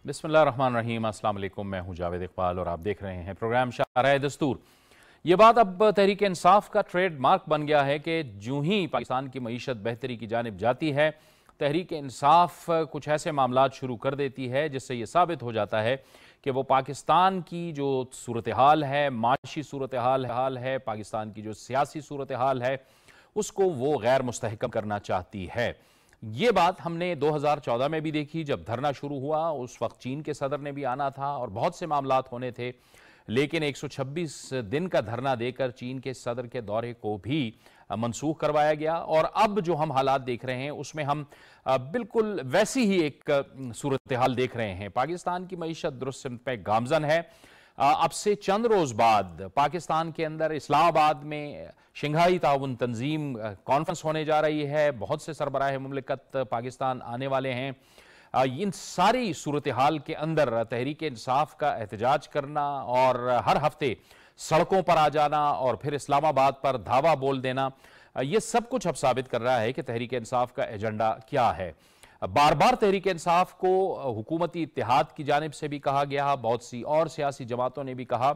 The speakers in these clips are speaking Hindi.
बिस्मिल्लाहिर्रहमानिर्रहीम। अस्सलाम वालेकुम। मैं हूं जावेद इकबाल और आप देख रहे हैं प्रोग्राम शाहराए दस्तूर। ये बात अब तहरीक इंसाफ का ट्रेडमार्क बन गया है कि जूं ही पाकिस्तान की मईशत बेहतरी की जानिब जाती है, तहरीक इंसाफ कुछ ऐसे मामलात शुरू कर देती है जिससे ये साबित हो जाता है कि वो पाकिस्तान की जो सूरत हाल है, माशी सूरत हाल है, पाकिस्तान की जो सियासी सूरत हाल है, उसको वो गैर मुस्तहकम करना चाहती है। ये बात हमने 2014 में भी देखी जब धरना शुरू हुआ। उस वक्त चीन के सदर ने भी आना था और बहुत से मामलात होने थे, लेकिन 126 दिन का धरना देकर चीन के सदर के दौरे को भी मनसूख करवाया गया। और अब जो हम हालात देख रहे हैं उसमें हम बिल्कुल वैसी ही एक सूरत हाल देख रहे हैं। पाकिस्तान की मईशत दुरुस्त पे गामजन है। अब से चंद रोज बाद पाकिस्तान के अंदर इस्लामाबाद में शंघाई ताउन तंजीम कॉन्फ्रेंस होने जा रही है। बहुत से सरबराह मुमलिकत पाकिस्तान आने वाले हैं। इन सारी सूरत हाल के अंदर तहरीक इंसाफ का एहतजाज करना और हर हफ्ते सड़कों पर आ जाना और फिर इस्लामाबाद पर धावा बोल देना, ये सब कुछ अब साबित कर रहा है कि तहरीक इंसाफ का एजेंडा क्या है। बार बार तहरीक इंसाफ को हुकूमती इत्तेहाद की जानिब से भी कहा गया, बहुत सी और सियासी जमातों ने भी कहा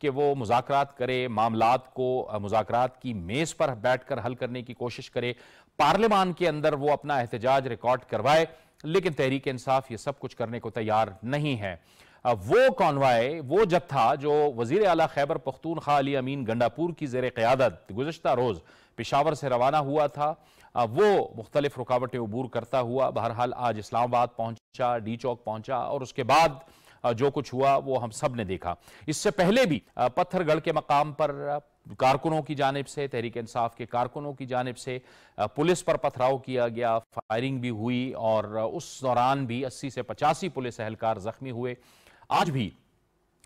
कि वो मुज़ाकरात करे, मामलात को मुज़ाकरात की मेज़ पर बैठकर हल करने की कोशिश करे, पार्लियामान के अंदर वो अपना एहतजाज रिकॉर्ड करवाए। लेकिन तहरीक इंसाफ ये सब कुछ करने को तैयार नहीं है। वो कॉन्वाय, वो जत्था जो वज़ीर आला खैबर पख्तूनख्वा अली अमीन गंडापुर की ज़ेर क़यादत गुज़श्ता रोज़ पेशावर से रवाना हुआ था, वो मुख्तलिफ रुकावटें अबूर करता हुआ बहरहाल आज इस्लामाबाद पहुंचा, डी चौक पहुंचा और उसके बाद जो कुछ हुआ वो हम सब ने देखा। इससे पहले भी पत्थरगढ़ के मकाम पर कारकुनों की जानिब से, तहरीक इंसाफ के कारकुनों की जानिब से पुलिस पर पथराव किया गया, फायरिंग भी हुई और उस दौरान भी 80 से 85 पुलिस एहलकार जख्मी हुए। आज भी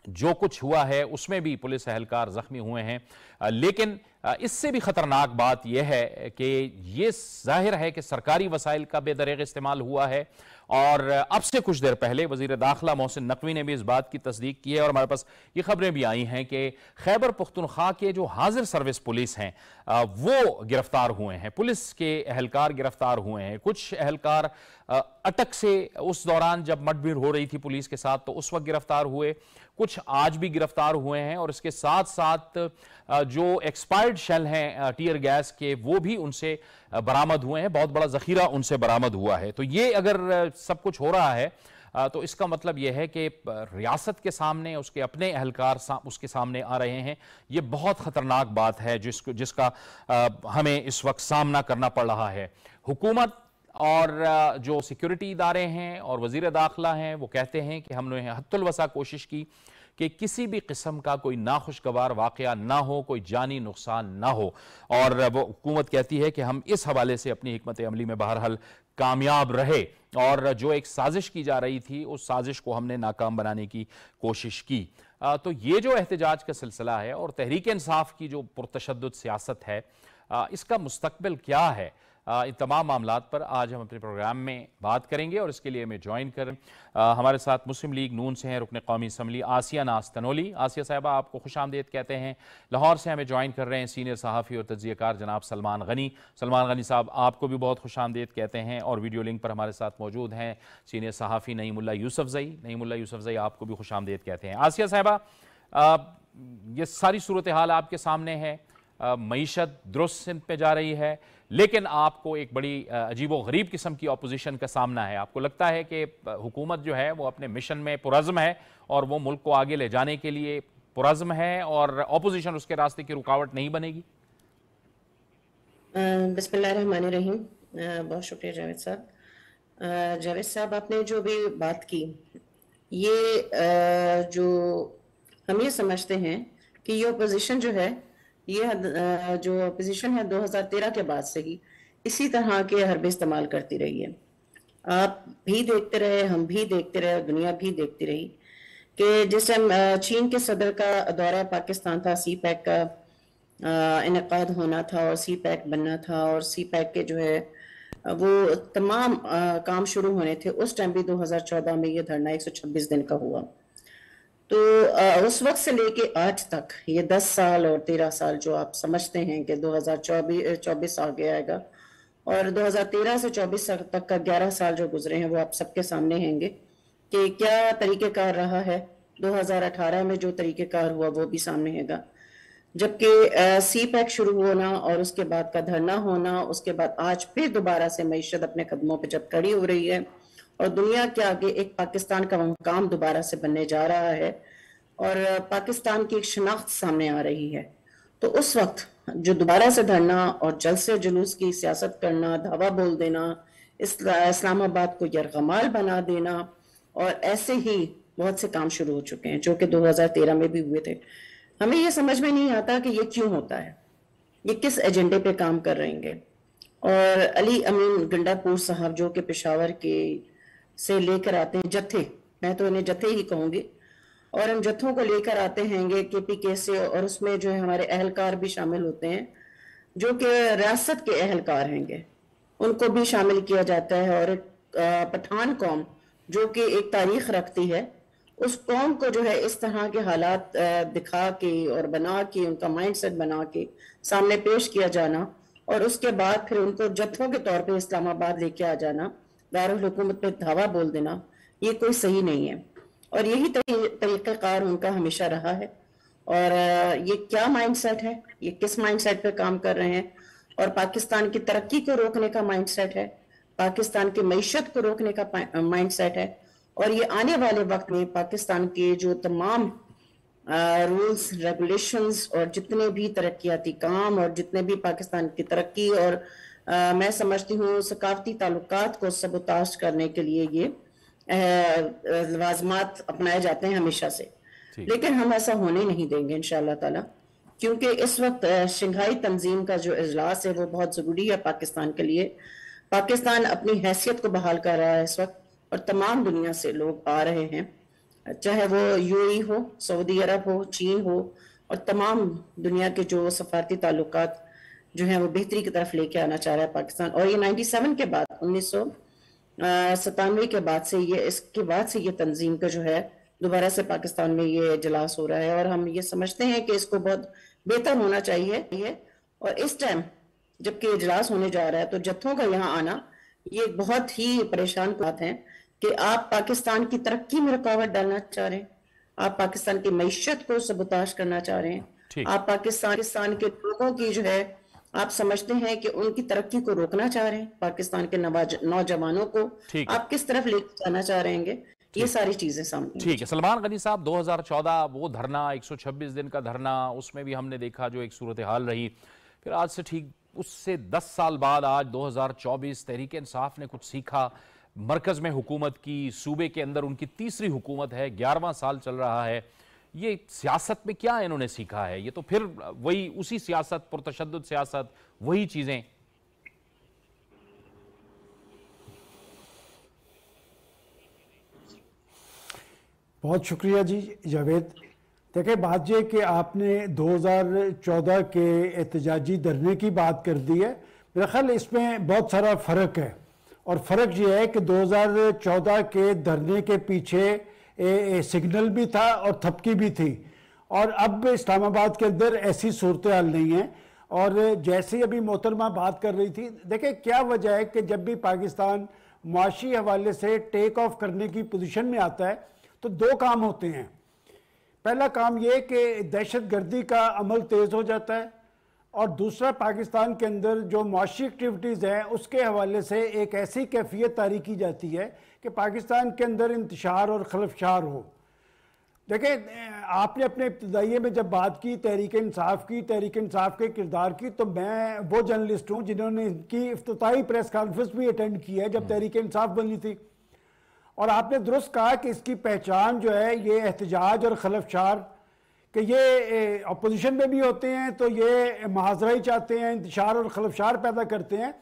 जो कुछ हुआ है उसमें भी पुलिस एहलकार जख्मी हुए हैं। लेकिन इससे भी खतरनाक बात यह है कि यह जाहिर है कि सरकारी वसाइल का बेदरेग इस्तेमाल हुआ है। और अब से कुछ देर पहले वजीर दाखिला मोहसिन नकवी ने भी इस बात की तस्दीक की है और हमारे पास ये खबरें भी आई हैं कि खैबर पख्तूनख्वा के जो हाजिर सर्विस पुलिस हैं वो गिरफ्तार हुए हैं, पुलिस के एहलकार गिरफ्तार हुए हैं। कुछ एहलकार अटक से उस दौरान जब मठभेड़ हो रही थी पुलिस के साथ तो उस वक्त गिरफ्तार हुए, कुछ आज भी गिरफ्तार हुए हैं। और इसके साथ साथ जो एक्सपायर्ड शेल हैं टीयर गैस के वो भी उनसे बरामद हुए हैं, बहुत बड़ा जखीरा उनसे बरामद हुआ है। तो ये अगर सब कुछ हो रहा है तो इसका मतलब यह है कि रियासत के सामने उसके अपने एहलकार उसके सामने आ रहे हैं। ये बहुत खतरनाक बात है जिसका हमें इस वक्त सामना करना पड़ रहा है। हुकूमत और जो सिक्योरिटी इदारे हैं और वजीर दाखिला हैं वो कहते हैं कि हमने हद्दुल वसा कोशिश की कि किसी भी किस्म का कोई नाखुशगवार वाकया ना हो, कोई जानी नुकसान ना हो। और वो हुकूमत कहती है कि हम इस हवाले से अपनी हिकमत अमली में बहरहाल कामयाब रहे और जो एक साजिश की जा रही थी उस साजिश को हमने नाकाम बनाने की कोशिश की। तो ये जो एहतजाज का सिलसिला है और तहरीक इंसाफ की जो पुरतशद्दुद सियासत है, इसका मुस्तकबिल क्या है, इन तमाम मामलात पर आज हम अपने प्रोग्राम में बात करेंगे। और इसके लिए हमें ज्वाइन कर हमारे साथ मुस्लिम लीग नून से हैं रुकन कौमी असम्बली आसिया नाज तनोली। आसिया साहिबा आपको खुशामदीद कहते हैं। लाहौर से हमें ज्वाइन कर रहे हैं सीनियर सहाफ़ी और तज्ज़ियाकार जनाब सलमान गनी। सलमान गनी साहब आपको भी बहुत खुशामदीद कहते हैं। और वीडियो लिंक पर हमारे साथ मौजूद हैं सीनियर सहाफ़ी नईमुल्ला यूसुफ़ज़ई। नईमुल्ला यूसुफ़ज़ई आपको भी खुशामदीद कहते हैं। आसिया साहिबा, ये सारी सूरत हाल आपके सामने है, मईशत दुरुस्त सिंध पे जा रही है, लेकिन आपको एक बड़ी अजीबो गरीब किस्म की अपोजिशन का सामना है। आपको लगता है कि हुकूमत जो है वो अपने मिशन में पुरज़्म है और वो मुल्क को आगे ले जाने के लिए पुरज़्म है और अपोजिशन उसके रास्ते की रुकावट नहीं बनेगी? बिस्मिल्लाहिर्रहमानिर्रहीम। बहुत शुक्रिया जावेद साहब। जावेद साहब, आपने जो भी बात की, ये जो हम ये समझते हैं कि ये अपोजिशन जो है, ये जो अपोजिशन है 2013 के बाद से ही इसी तरह के हरबे इस्तेमाल करती रही है। आप भी देखते रहे, हम भी देखते रहे और दुनिया भी देखती रही कि जिस टाइम चीन के सदर का दौरा पाकिस्तान था, सी पैक का इनेकाद होना था और सी पैक बनना था और सी पैक के जो है वो तमाम काम शुरू होने थे। उस टाइम भी 2014 में ये धरना 126 दिन का हुआ। तो उस वक्त से लेके आज तक ये 10 साल और 13 साल जो आप समझते हैं कि 2024 आगे आएगा और 2013 से 24 तक का 11 साल जो गुजरे हैं वो आप सबके सामने हैंगे कि क्या तरीक़ेकार रहा है। 2018 में जो तरीक़ेकार हुआ वो भी सामने हैगा, जबकि सी पैक शुरू होना और उसके बाद का धरना होना, उसके बाद आज फिर दोबारा से मईशत अपने कदमों पे जब खड़ी हो रही है और दुनिया के आगे एक पाकिस्तान का मकाम दोबारा से बनने जा रहा है और पाकिस्तान की एक शनाख्त सामने आ रही है, तो उस वक्त जो दोबारा से धरना और जलसे जुलूस की सियासत करना, धावा बोल देना, इस्लामाबाद को यरगमाल बना देना, और ऐसे ही बहुत से काम शुरू हो चुके हैं जो कि 2013 में भी हुए थे। हमें ये समझ में नहीं आता कि ये क्यों होता है, ये किस एजेंडे पे काम कर रहे हैं। और अली अमीन गंडापुर साहब जो कि पेशावर के से लेकर आते हैं जत्थे, मैं तो इन्हें जत्थे ही कहूंगी, और इन जत्थों को लेकर आते हैं KPK से, और उसमें जो है हमारे अहलकार भी शामिल होते हैं जो कि रियासत के अहलकार हैं, उनको भी शामिल किया जाता है। और पठान कौम जो कि एक तारीख रखती है, उस कौम को जो है इस तरह के हालात दिखा के और बना के, उनका माइंडसेट बना के सामने पेश किया जाना, और उसके बाद फिर उनको जत्थों के तौर पे इस्लामाबाद लेके आ जाना, दारुल हुकूमत पे धावा बोल देना, ये कोई सही नहीं है। और यही तरीक़ाकार उनका हमेशा रहा है। और ये क्या माइंडसेट है, ये किस माइंडसेट पे काम कर रहे हैं, और पाकिस्तान की तरक्की को रोकने का माइंडसेट है, पाकिस्तान की मईशत को रोकने का माइंडसेट है। और ये आने वाले वक्त में पाकिस्तान के जो तमाम रूल्स रेगुलेशंस और जितने भी तरक्याती काम और जितने भी पाकिस्तान की तरक्की और मैं समझती हूँ सकाफती ताल्लुकात को सबोताश करने के लिए ये लवाजमात अपनाए जाते हैं हमेशा से, लेकिन हम ऐसा होने नहीं देंगे इंशाअल्लाह ताला, क्योंकि इस वक्त शंघाई तंजीम का जो इजलास है वो बहुत ज़रूरी है पाकिस्तान के लिए। पाकिस्तान अपनी हैसियत को बहाल कर रहा है इस वक्त, और तमाम दुनिया से लोग आ रहे हैं, चाहे वो UAE हो, सऊदी अरब हो, चीन हो, और तमाम दुनिया के जो सफारती ताल्लुकात जो हैं वो बेहतरी की तरफ लेके आना चाह रहा है पाकिस्तान। और ये 97 के बाद 1997 के बाद से ये इसके बाद से ये तंजीम का जो है दोबारा से पाकिस्तान में ये इजलास हो रहा है, और हम ये समझते हैं कि इसको बहुत बेहतर होना चाहिए। और इस टाइम जबकि इजलास होने जा रहा है तो जत्थों का यहाँ आना ये बहुत ही परेशान बात है कि आप पाकिस्तान की तरक्की में रुकावट डालना चाह रहे हैं, आप पाकिस्तान की मईशत को सबोताश करना चाह रहे हैं, आप पाकिस्तान के लोगों की जो है आप समझते हैं कि उनकी तरक्की को रोकना चाह रहे हैं, पाकिस्तान के नौजवानों को आप किस तरफ लेकर जाना चाह रहे हैं, ये सारी चीजें सामने। ठीक है सलमान गनी साहब, 2014 वो धरना 126 दिन का धरना, उसमें भी हमने देखा जो एक सूरत हाल रही, फिर आज से ठीक उससे 10 साल बाद आज 2024 तहरीक इंसाफ ने कुछ सीखा, मरकज में हुकूमत की, सूबे के अंदर उनकी तीसरी हुकूमत है, 11वां साल चल रहा है, ये सियासत में क्या इन्होंने सीखा है? ये तो फिर वही उसी सियासत, पुरतशद्दुद सियासत, वही चीजें। बहुत शुक्रिया जी जावेद। देखिए बात यह कि आपने 2014 के एहतजाजी धरने की बात कर दी है, मेरा ख्याल इसमें बहुत सारा फ़र्क है, और फ़र्क ये है कि 2014 के धरने के पीछे सिग्नल भी था और थपकी भी थी, और अब इस्लामाबाद के अंदर ऐसी सूरत हाल नहीं है। और जैसे अभी मोहतरमा बात कर रही थी, देखिए क्या वजह है कि जब भी पाकिस्तान मुआशी हवाले से टेक ऑफ करने की पोजीशन में आता है तो दो काम होते हैं। पहला काम यह कि दहशत गर्दी का अमल तेज़ हो जाता है, और दूसरा पाकिस्तान के अंदर जो मुआशी एक्टिविटीज़ हैं उसके हवाले से एक ऐसी कैफियत तारी की जाती है कि पाकिस्तान के अंदर इंतशार और खलफशार हो। देखें आपने अपने इब्तदाइये में जब बात की तहरीक इंसाफ की, तहरीक इंसाफ के किरदार की, तो मैं वो जर्नलिस्ट हूँ जिन्होंने इनकी इफ्तिताई प्रेस कॉन्फ्रेंस भी अटेंड की है जब तहरीक इंसाफ बनी थी, और आपने दुरुस्त कहा कि इसकी पहचान जो है ये एहतजाज और खलफशार, कि ये अपोजिशन में भी होते हैं तो ये मुहाजरा ही चाहते हैं, इंतशार और खलफशार पैदा करते हैं,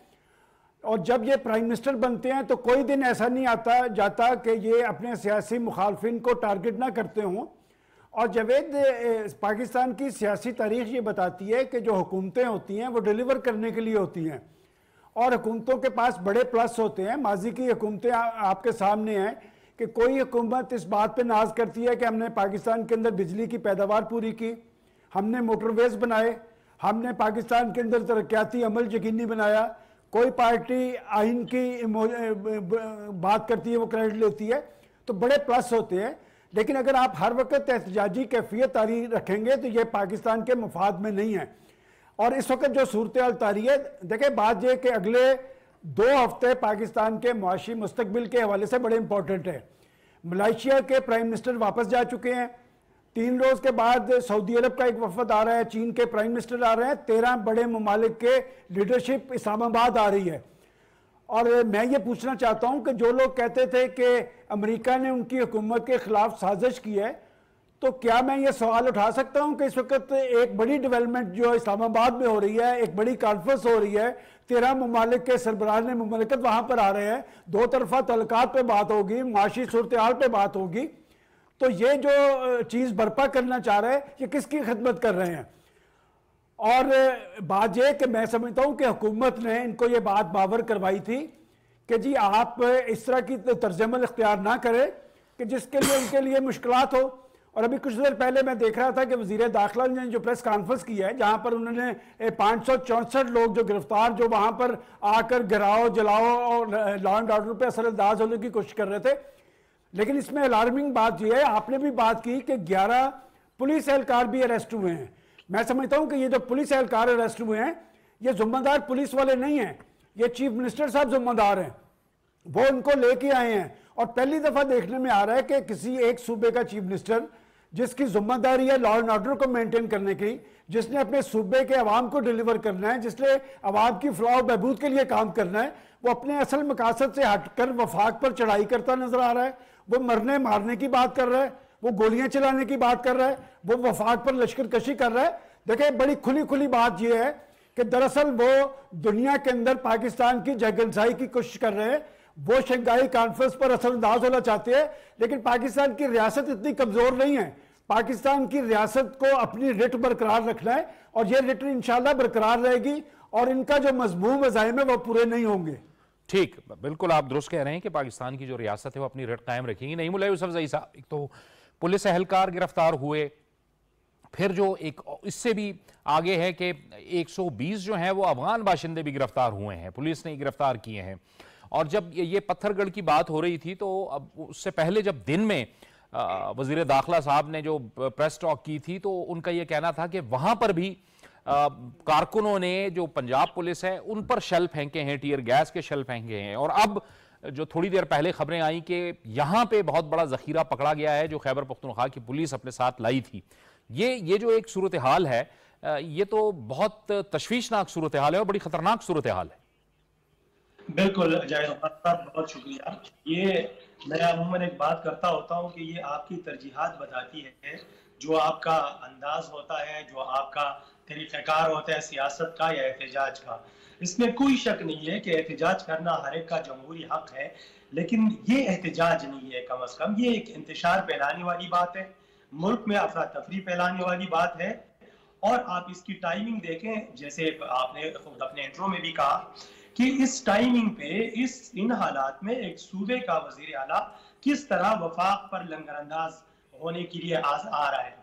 और जब ये प्राइम मिनिस्टर बनते हैं तो कोई दिन ऐसा नहीं आता जाता कि ये अपने सियासी मुखालफिन को टारगेट ना करते हों। और जावेद पाकिस्तान की सियासी तारीख ये बताती है कि जो हुकूमतें होती हैं वो डिलीवर करने के लिए होती हैं, और हुकूमतों के पास बड़े प्लस होते हैं। माजी की हुकूमतें आपके सामने हैं कि कोई हुकूमत इस बात पे नाज करती है कि हमने पाकिस्तान के अंदर बिजली की पैदावार पूरी की, हमने मोटरवेज बनाए, हमने पाकिस्तान के अंदर तरक्याती अमल यकीनी बनाया। कोई पार्टी आइन की बात करती है, वो क्रेडिट लेती है। तो तो बड़े प्लस होते हैं। लेकिन अगर आप हर वक्त एहतजाजी कैफियत तारी रखेंगे तो ये पाकिस्तान के मफाद में नहीं है। और इस वक्त जो सूरत हाल तारी है, देखें बात यह कि अगले 2 हफ्ते पाकिस्तान के मुआशी मुस्तकबिल के हवाले से बड़े इंपॉर्टेंट है। मलेशिया के प्राइम मिनिस्टर वापस जा चुके हैं, 3 रोज के बाद सऊदी अरब का एक वफद आ रहा है, चीन के प्राइम मिनिस्टर आ रहे हैं, 13 बड़े ममालिक के लीडरशिप इस्लामाबाद आ रही है। और मैं ये पूछना चाहता हूं कि जो लोग कहते थे कि अमेरिका ने उनकी हुकूमत के खिलाफ साजिश की है, तो क्या मैं ये सवाल उठा सकता हूं कि इस वक्त एक बड़ी डेवलपमेंट जो इस्लामाबाद में हो रही है, एक बड़ी कॉन्फ्रेंस हो रही है, 13 ममालिक के सरबराहान मुमलिकत वहां पर आ रहे हैं, 2 तरफा तल्लुकात पे बात होगी, माशी सूरत हाल पे बात होगी, तो ये जो चीज बर्पा करना चाह रहे हैं ये किसकी खिदमत कर रहे हैं? और बात यह कि मैं समझता हूं कि हुकूमत ने इनको ये बात बावर करवाई थी कि जी आप इस तरह की तर्जमल इख्तियार ना करें कि जिसके लिए उनके लिए मुश्किलात हो। और अभी कुछ देर पहले मैं देख रहा था कि वजीर दाखिला ने जो प्रेस कॉन्फ्रेंस की है, जहां पर उन्होंने 564 लोग जो गिरफ्तार, जो वहां पर आकर गिराओ जलाओ और लॉ एंड ऑर्डर पर असरअंदाज होने की कोशिश कर रहे थे। लेकिन इसमें अलार्मिंग बात यह है, आपने भी बात की कि 11 पुलिस एहलकार भी अरेस्ट हुए हैं। मैं समझता हूं कि ये जो पुलिस एहलकार अरेस्ट हुए हैं ये जिम्मेदार पुलिस वाले नहीं हैं, ये चीफ मिनिस्टर साहब जिम्मेदार हैं, वो उनको लेके आए हैं। और पहली दफा देखने में आ रहा है कि किसी एक सूबे का चीफ मिनिस्टर जिसकी जिम्मेदारी है लॉ एंड ऑर्डर को मेंटेन करने की, जिसने अपने सूबे के अवाम को डिलीवर करना है, जिसने अवाम की फलाह और बहबूद के लिए काम करना है, वो अपने असल मकासद से हटकर वफाक पर चढ़ाई करता नजर आ रहा है। वो मरने मारने की बात कर रहा है, वो गोलियां चलाने की बात कर रहा है, वो वफाक पर लश्कर कशी कर रहा है। देखिए बड़ी खुली खुली बात यह है कि दरअसल वो दुनिया के अंदर पाकिस्तान की जगनसाई की कोशिश कर रहे हैं। वो शंघाई कॉन्फ्रेंस पर असरअंदाज होना चाहते हैं, लेकिन पाकिस्तान की रियासत इतनी कमजोर नहीं है। पाकिस्तान की रियासत को अपनी रिट बरकरार रखना है और ये रिट इंशाल्लाह बरकरार रहेगी और इनका जो मजमूम अज़ाइम है वो पूरे नहीं होंगे। ठीक, बिल्कुल आप दुरुस्त कह रहे हैं कि पाकिस्तान की जो रियासत है वो अपनी रिट कायम रखेगी। नहीं मुल्ला यूसुफजई साहब, एक तो पुलिस एहलकार गिरफ्तार हुए, फिर जो एक इससे भी आगे है कि 120 जो हैं वो अफगान बाशिंदे भी गिरफ्तार हुए हैं, पुलिस ने गिरफ्तार किए हैं। और जब ये पत्थरगढ़ की बात हो रही थी तो अब उससे पहले जब दिन में वजीर दाखिला साहब ने जो प्रेस टॉक की थी तो उनका ये कहना था कि वहां पर भी कारकुनों ने जो पंजाब पुलिस है उन पर शेल फेंके हैं, टीयर गैस के शेल फेंके हैं। और अब जो थोड़ी देर पहले खबरें आई कि यहां पे बहुत बड़ा जखीरा पकड़ा गया है जो खैबर पख्तूनख्वा की पुलिस अपने साथ लाई थी। ये जो एक सूरत हाल है ये तो बहुत तशवीशनाक सूरत हाल है और बड़ी खतरनाक सूरत हाल है। बिल्कुल जाहिद साहब, बहुत शुक्रिया। ये मैं अमूमन एक बात करता होता हूँ कि ये आपकी तरजीहात बताती है, जो आपका अंदाज होता है, जो आपका तरीक़ाकार होता है सियासत का या एहतजाज का। इसमें कोई शक नहीं है कि एहतजाज करना हर एक का जमहूरी हक है, लेकिन ये एहतजाज नहीं है, कम अज कम ये एक इंतशार फैलाने वाली बात है, मुल्क में अफरा तफरी फैलाने वाली बात है। और आप इसकी टाइमिंग देखें, जैसे आपने खुद अपने इंट्रो में भी कहा कि इस टाइमिंग पे इन हालात में एक सूबे का वजीर आला किस तरह वफाक पर लंगरअंदाज होने के लिए आ रहा है।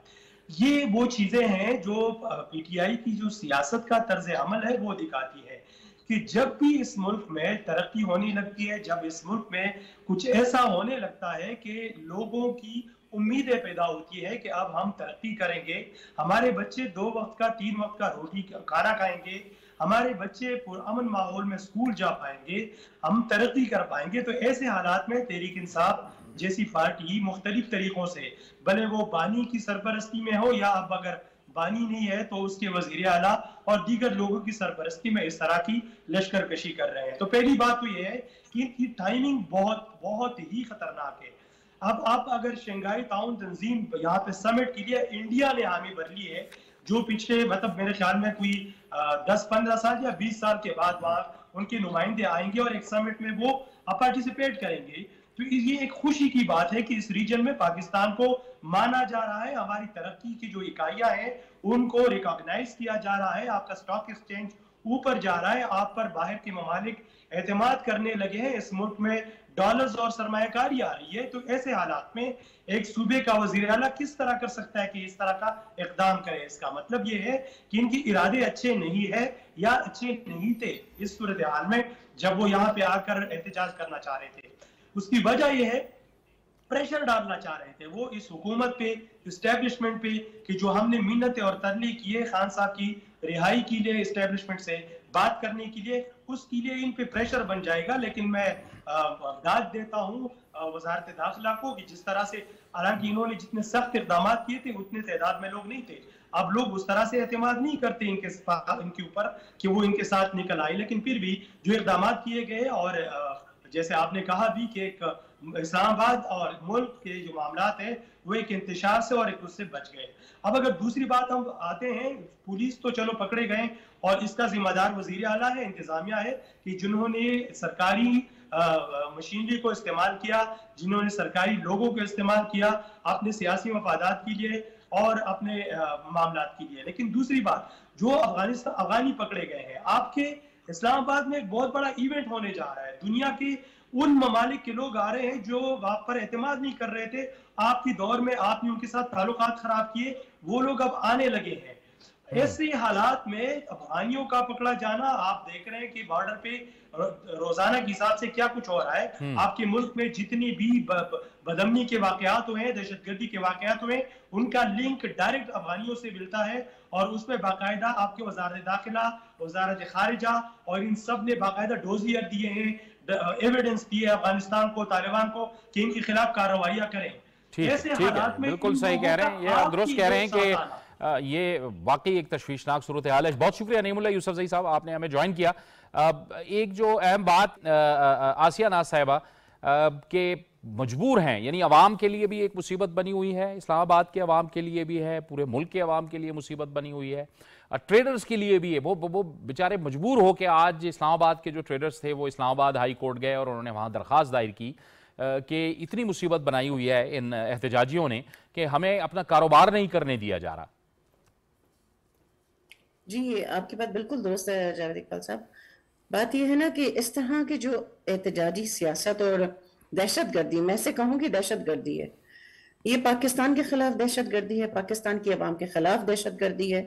ये वो चीजें हैं जो पीटीआई की जो सियासत का तर्ज अमल है वो दिखाती है कि जब भी इस मुल्क में तरक्की होने लगती है, जब इस मुल्क में कुछ ऐसा होने लगता है कि लोगों की उम्मीदें पैदा होती है कि अब हम तरक्की करेंगे, हमारे बच्चे 2 वक्त का 3 वक्त का रोटी खाना खाएंगे, हमारे बच्चे पुरअमन माहौल में स्कूल जा पाएंगे, हम तरक्की कर पाएंगे, तो ऐसे हालात में तहरीक इंसाफ जैसी पार्टी मुख्तलिफ तरीकों से, भले वो बानी की सरपरस्ती में हो या अब अगर बानी नहीं है तो उसके वजीर आला और दीगर लोगों की सरपरस्ती में इस तरह की लश्कर कशी कर रहे हैं। तो पहली बात तो ये है कि इनकी टाइमिंग बहुत बहुत ही खतरनाक है। अब आप अगर शंघाई ताउन तंजीम यहाँ पे समिट के लिए इंडिया ने हामी भर ली है, जो पिछले मतलब मेरे ख्याल में कोई 10-15 साल या 20 साल के बाद वहाँ उनके नुमाइंदे आएंगे और एक समिट में वो पार्टिसिपेट करेंगे, तो ये एक खुशी की बात है कि इस रीजन में पाकिस्तान को माना जा रहा है, हमारी तरक्की की जो इकाइयां हैं उनको रिकॉग्नाइज किया जा रहा है, आपका स्टॉक एक्सचेंज ऊपर जा रहा है, आप पर बाहर के ममालिक एतमाद करने लगे हैं, इस मुल्क में डॉलर्स और सरमायाकारी आ रही है। तो ऐसे हालात में एक सूबे का वजीर आला किस तरह कर सकता है कि इस तरह का इकदाम करे? इसका मतलब ये है कि इनकी इरादे अच्छे नहीं है या अच्छे नहीं थे इस सूरत हाल में जब वो यहाँ पे आकर एहतजाज करना चाह रहे थे। उसकी वजह यह है प्रेशर डालना चाह रहे थे वो इस हुकूमत पे, इस्टेब्लिशमेंट पे, कि जो हमने मिन्नतें और तरले किए खान साहब की रिहाई के लिए, इस्टेब्लिशमेंट से बात करने के लिए, उसके लिए इन पे प्रेशर बन जाएगा। लेकिन मैं दाद देता हूँ वजारत दाखिला को कि जिस तरह से, हालांकि इन्होंने जितने सख्त इकदाम किए थे उतने तादाद में लोग नहीं थे, अब लोग उस तरह से एतमाद नहीं करते इनके ऊपर कि वो इनके साथ निकल आए, लेकिन फिर भी जो इकदाम किए गए, और जैसे आपने कहा भी कि एक इस्लामाबाद और मुल्क के जो मामलात हैं वो एक इंतशार से और एक उससे बच गए। अब अगर दूसरी बात हम आते हैं, पुलिस तो चलो पकड़े गए और इसका जिम्मेदार वजीर आला है, इंतजामिया है, कि जिन्होंने सरकारी मशीनरी को इस्तेमाल किया, जिन्होंने सरकारी लोगों को इस्तेमाल किया अपने सियासी मफादात के लिए और अपने मामलात के लिए। लेकिन दूसरी बात, जो अफगानी पकड़े गए हैं, आपके इस्लामाबाद में एक बहुत बड़ा इवेंट होने जा रहा है, दुनिया के उन ममालिक के लोग आ रहे हैं जो आप पर एतमाद नहीं कर रहे थे आपकी दौर में, आपने उनके साथ ताल्लुकात खराब किए, वो लोग अब आने लगे हैं। ऐसे हालात में अफगानियों का पकड़ा जाना, आप देख रहे हैं कि बॉर्डर पे रोजाना के हिसाब से क्या कुछ हो रहा है। आपके मुल्क में जितनी भी बदमनी के वाकयात हुए हैं, दहशतगर्दी के वाकयात हुए, उनका लिंक डायरेक्ट अफगानियों से मिलता है, और उसमें बाकायदा आपके वजारत दाखिला, वजारत खारिजा और इन सब ने बाकायदा डोजियर दिए हैं, एविडेंस दिए अफगानिस्तान को, तालिबान को, कि इनके खिलाफ कार्रवाइयां करें। ठीक है, बिल्कुल सही कह रहे हैं, ये आप दुरुस्त कह रहे हैं कि ये वाकई एक तशवीशनाक सूरत हाल है। बहुत शुक्रिया नईमुल्लाह यूसुफजई साहब, आपने हमें ज्वाइन किया। एक जो अहम बात आसिया नाज साहिबा के मजबूर हैं, यानी अवाम के लिए भी एक मुसीबत बनी हुई है, इस्लामाबाद के अवाम के लिए भी है, पूरे मुल्क के अवाम के लिए मुसीबत बनी हुई है, ट्रेडर्स के लिए भी है। वो बेचारे मजबूर हो के आज इस्लामाबाद के जो ट्रेडर्स थे वो इस्लामाबाद हाई कोर्ट गए और उन्होंने वहाँ दरख्वास्त दायर की कि इतनी मुसीबत बनाई हुई है इन एहतजाजियों ने कि हमें अपना कारोबार नहीं करने दिया जा रहा। जी, आपकी बात बिल्कुल दुरुस्त है जावेद इकबाल साहब। बात यह है ना कि इस तरह की जो एहतजाजी सियासत और दहशतगर्दी, मैं से कहूँगी दहशतगर्दी है, ये पाकिस्तान के खिलाफ दहशतगर्दी है, पाकिस्तान की आवाम के खिलाफ दहशतगर्दी है।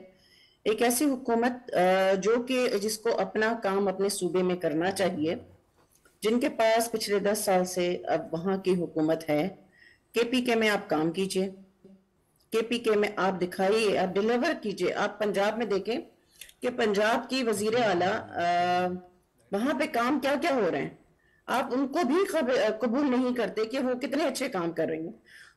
एक ऐसी हुकूमत जो कि जिसको अपना काम अपने सूबे में करना चाहिए, जिनके पास पिछले 10 साल से अब वहाँ की हुकूमत है, KPK में आप काम कीजिए, KPK में आप दिखाइए, आप डिलीवर कीजिए। आप पंजाब में देखें कि पंजाब की वजीर आला वहां पे काम क्या क्या हो रहे हैं, आप उनको भी कबूल नहीं करते कि वो कितने अच्छे काम कर रही हैं।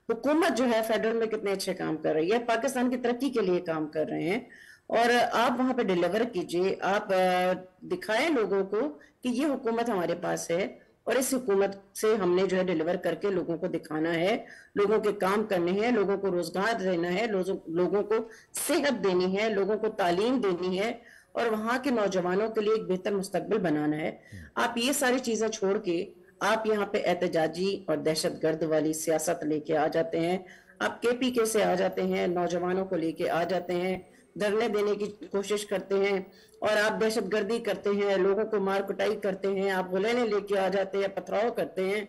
हुकूमत जो है फेडरल में कितने अच्छे काम कर रही है, पाकिस्तान की तरक्की के लिए काम कर रहे हैं, और आप वहां पे डिलीवर कीजिए। आप दिखाएं लोगों को कि ये हुकूमत हमारे पास है और इस हुकूमत से हमने जो है डिलीवर करके लोगों को दिखाना है, लोगों के काम करने हैं, लोगों को रोजगार देना है, लोगों को सेहत देनी है, लोगों को तालीम देनी है, और वहाँ के नौजवानों के लिए एक बेहतर मुस्तकबिल बनाना है। आप ये सारी चीजें छोड़ के आप यहाँ पे एहतजाजी और दहशतगर्द वाली सियासत लेके आ जाते हैं। आप KPK से आ जाते हैं, नौजवानों को लेके आ जाते हैं, धरने देने की कोशिश करते हैं, और आप दहशतगर्दी करते हैं, लोगों को मार कुटाई करते हैं, आप गुलेने लेके आ जाते हैं, पथराव करते हैं,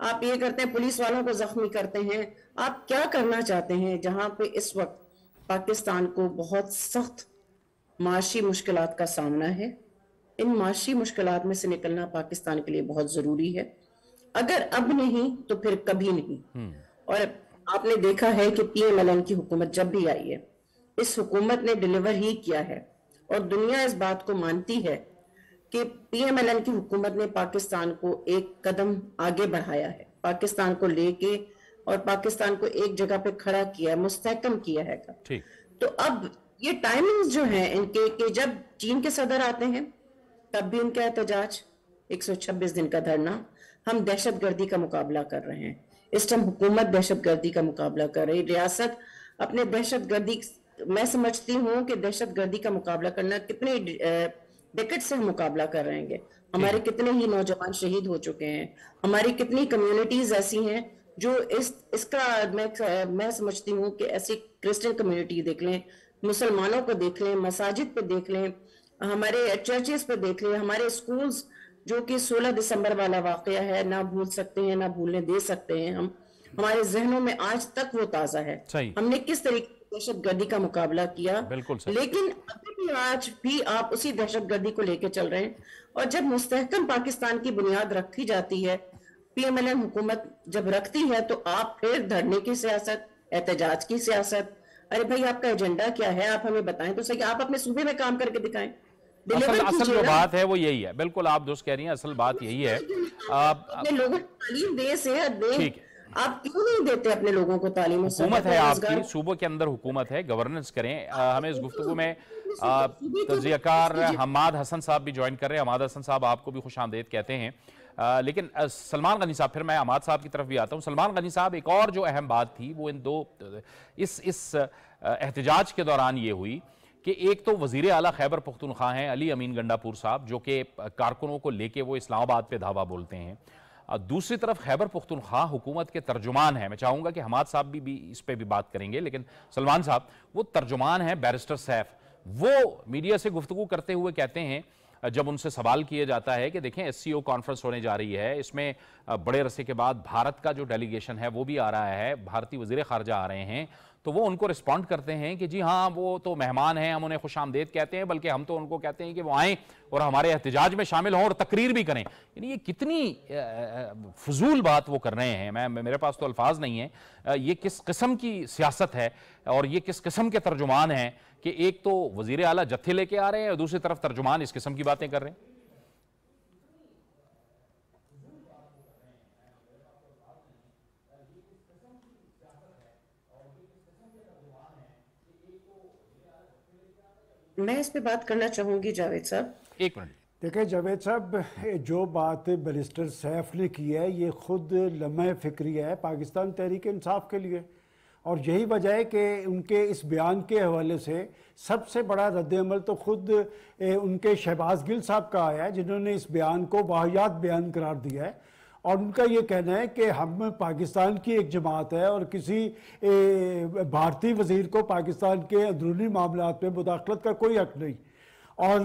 आप ये करते हैं, पुलिस वालों को जख्मी करते हैं। आप क्या करना चाहते हैं जहां पे इस वक्त पाकिस्तान को बहुत सख्त माशी मुश्किलात का सामना है? इन माशी मुश्किलात में से निकलना पाकिस्तान के लिए बहुत जरूरी है, अगर अब नहीं तो फिर कभी नहीं। और आपने देखा है कि PMLN की हुकूमत जब भी आई है, इस हुकूमत ने डिलीवर ही किया है, और दुनिया इस बात को मानती है कि PMLN की हुकूमत ने पाकिस्तान को एक कदम आगे बढ़ाया है, पाकिस्तान को लेके और पाकिस्तान को एक जगह पे खड़ा किया, मुस्तहकम किया है। तो अब ये टाइमिंग्स जो हैं इनके, कि जब चीन के सदर आते हैं तब भी उनका एहतजाज, 126 दिन का धरना, हम दहशतगर्दी का मुकाबला कर रहे हैं, इस टाइम हुकूमत दहशतगर्दी का मुकाबला कर रही, रियासत अपने दहशतगर्दी, मैं समझती हूँ कि दहशतगर्दी का मुकाबला करना कितने डिकेड से हम मुकाबला कर रहे हैं। हमारे कितने ही नौजवान शहीद हो चुके हैं, हमारी कितनी कम्युनिटीज ऐसी हैं जो इसका मैं समझती हूँ कि ऐसी क्रिश्चियन कम्युनिटी देख लें, मुसलमानों को देख लें, मसाजिद पे देख लें, हमारे चर्चेस पे देख लें, हमारे स्कूल्स, जो कि 16 दिसंबर वाला वाकया है, ना भूल सकते हैं, ना भूलने दे सकते हैं हम, हमारे जहनों में आज तक वो ताजा है। हमने किस तरीके दहशतगर्दी का मुकाबला किया, लेकिन अभी भी आज भी आप उसी दहशतगर्दी को लेकर चल रहे हैं। और जब मुस्तहकम पाकिस्तान की बुनियाद रखी जाती है, PMLN हुकूमत जब रखती है तो आप फिर धरने की सियासत, एहतजाज की सियासत। अरे भाई, आपका एजेंडा क्या है? आप हमें बताएं तो सही। आप अपने सूबे में काम करके दिखाएं, डिलीवर असल कीजिए जो ना। बात है वो यही है, बिल्कुल आप दुरुस्त कह रही हैं, असल बात यही है। अपने लोगों को तालीम दे, सेहत दे। ठीक है, आप क्यों नहीं देते अपने लोगों को तालीम और हुकूमत सेहत है और आपकी, रोजगार? सूबों के अंदर हुकूमत है, गवर्नेंस करें। हमें इस गुफ्तगू में तज्ज़ियाकार हमाद हसन साहब भी ज्वाइन कर रहे हैं। हमाद हसन साहब, आपको भी खुश आमदेद कहते हैं। लेकिन सलमान गनी साहब, फिर मैं हमाद साहब की तरफ भी आता हूँ। सलमान गनी साहब, एक और जो अहम बात थी वो इन दो इस एहतजाज के दौरान ये हुई कि एक तो वजीर आला खैबर पख्तूनख्वा हैं अली अमीन गंडापुर साहब, जो कि कारकुनों को लेके वो इस्लामाबाद पे धावा बोलते हैं। दूसरी तरफ खैबर पख्तूनख्वा हुकूमत के तर्जुमान हैं। मैं चाहूँगा कि हमाद साहब भी इस पर भी बात करेंगे, लेकिन सलमान साहब वो तर्जुमान हैं बैरिस्टर सैफ। वो मीडिया से गुफ्तगू करते हुए कहते हैं, जब उनसे सवाल किया जाता है कि देखें SCO कॉन्फ्रेंस होने जा रही है, इसमें बड़े अरसे के बाद भारत का जो डेलीगेशन है वो भी आ रहा है, भारतीय वज़ीर ख़ारजा आ रहे हैं, तो वो उनको रिस्पॉन्ड करते हैं कि जी हाँ, वो तो मेहमान हैं, हम उन्हें खुश आमदेद कहते हैं, बल्कि हम तो उनको कहते हैं कि वो आएँ और हमारे एहतजाज में शामिल हों और तकरीर भी करें। यानी ये कितनी फजूल बात वो कर रहे हैं, मेरे पास तो अल्फाज नहीं है। ये किस किस्म की सियासत है और ये किस किस्म के तर्जुमान हैं कि एक तो वजीर आला जत्थे लेके आ रहे हैं और दूसरी तरफ तर्जुमान इस किस्म की बातें कर रहे हैं। मैं इस पे बात करना चाहूंगी जावेद साहब। एक मिनट देखिए जावेद साहब, जो बात बैरिस्टर सैफ ने की है ये खुद लम्हे फिक्री है पाकिस्तान तहरीक इंसाफ के लिए, और यही वजह है कि उनके इस बयान के हवाले से सबसे बड़ा रद्द-ए-अमल तो खुद उनके शहबाज गिल साहब का आया है, जिन्होंने इस बयान को वाहियात बयान करार दिया है। और उनका ये कहना है कि हम पाकिस्तान की एक जमात है और किसी भारतीय वज़ीर को पाकिस्तान के अंदरूनी मामलात में मुदाखलत का कोई हक नहीं। और